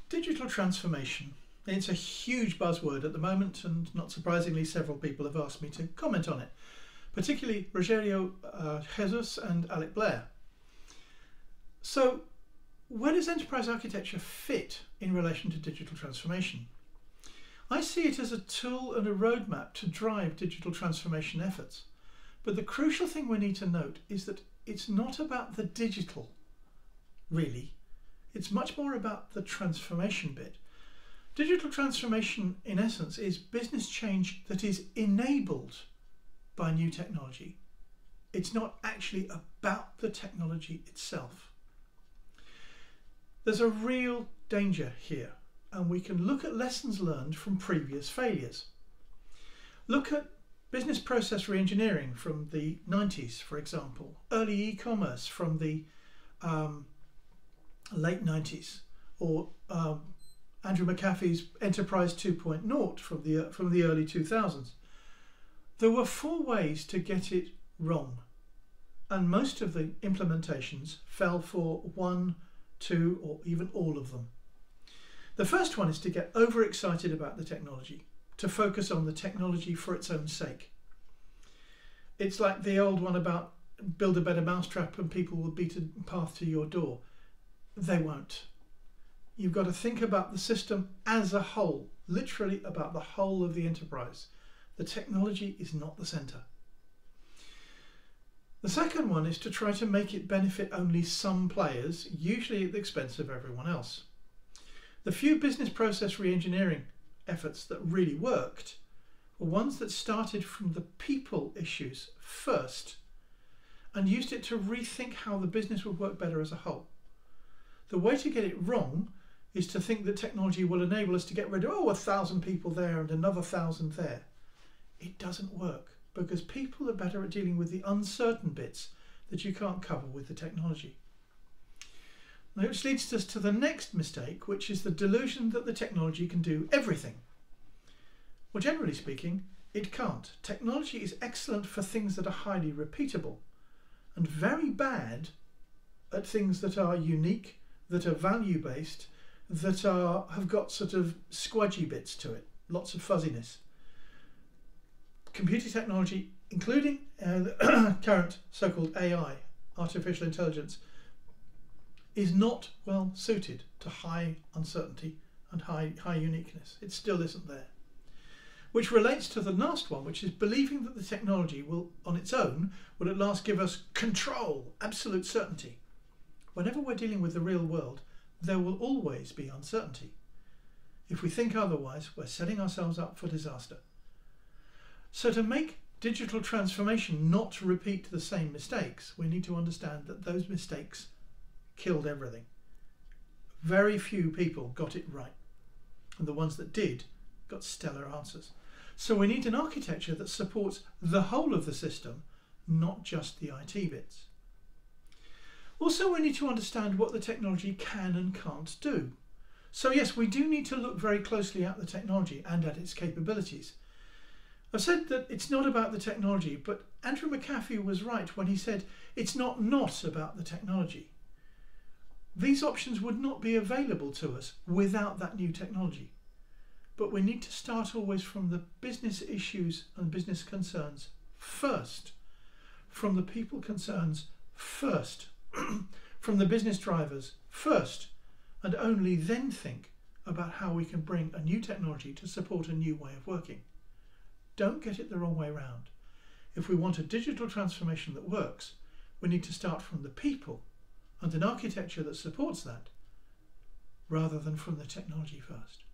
Digital transformation. It's a huge buzzword at the moment, and not surprisingly several people have asked me to comment on it, particularly Rogério, Jesus and Blair. So where does enterprise architecture fit in relation to digital transformation? I see it as a tool and a roadmap to drive digital transformation efforts. But the crucial thing we need to note is that it's not about the digital, really. It's much more about the transformation bit. Digital transformation, in essence, is business change that is enabled by new technology. It's not actually about the technology itself. There's a real danger here, and we can look at lessons learned from previous failures. Look at business process reengineering from the 90s, for example, early e-commerce from the late 90s, or Andrew McAfee's Enterprise 2.0 from the early 2000s. There were 4 ways to get it wrong, and most of the implementations fell for 1, 2, or even all of them. The first one is to get overexcited about the technology, to focus on the technology for its own sake. It's like the old one about build a better mousetrap and people will beat a path to your door. They won't. You've got to think about the system as a whole, literally about the whole of the enterprise. The technology is not the centre. The second one is to try to make it benefit only some players, usually at the expense of everyone else. The few business process reengineering efforts that really worked were ones that started from the people issues first and used it to rethink how the business would work better as a whole. The way to get it wrong is to think that technology will enable us to get rid of 1,000 people there and another 1,000 there. It doesn't work, because people are better at dealing with the uncertain bits that you can't cover with the technology. Which leads us to the next mistake, which is the delusion that the technology can do everything. Well, generally speaking, it can't. Technology is excellent for things that are highly repeatable and very bad at things that are unique, that are value-based, that have got sort of squudgy bits to it, lots of fuzziness. Computer technology, including current so-called AI, artificial intelligence, is not well suited to high uncertainty and high uniqueness. It still isn't there. Which relates to the last one, which is believing that the technology will, on its own, will at last give us control, absolute certainty. Whenever we're dealing with the real world, there will always be uncertainty. If we think otherwise, we're setting ourselves up for disaster. So to make digital transformation not repeat the same mistakes, we need to understand that those mistakes killed everything. Very few people got it right, and the ones that did got stellar answers. So we need an architecture that supports the whole of the system, not just the IT bits. Also, we need to understand what the technology can and can't do. So yes, we do need to look very closely at the technology and at its capabilities. I've said that it's not about the technology, but Andrew McAfee was right when he said it's not about the technology. These options would not be available to us without that new technology. But we need to start always from the business issues and business concerns first, from the people concerns first, from the business drivers first, and only then think about how we can bring a new technology to support a new way of working. Don't get it the wrong way round. If we want a digital transformation that works, we need to start from the people and an architecture that supports that, rather than from the technology first.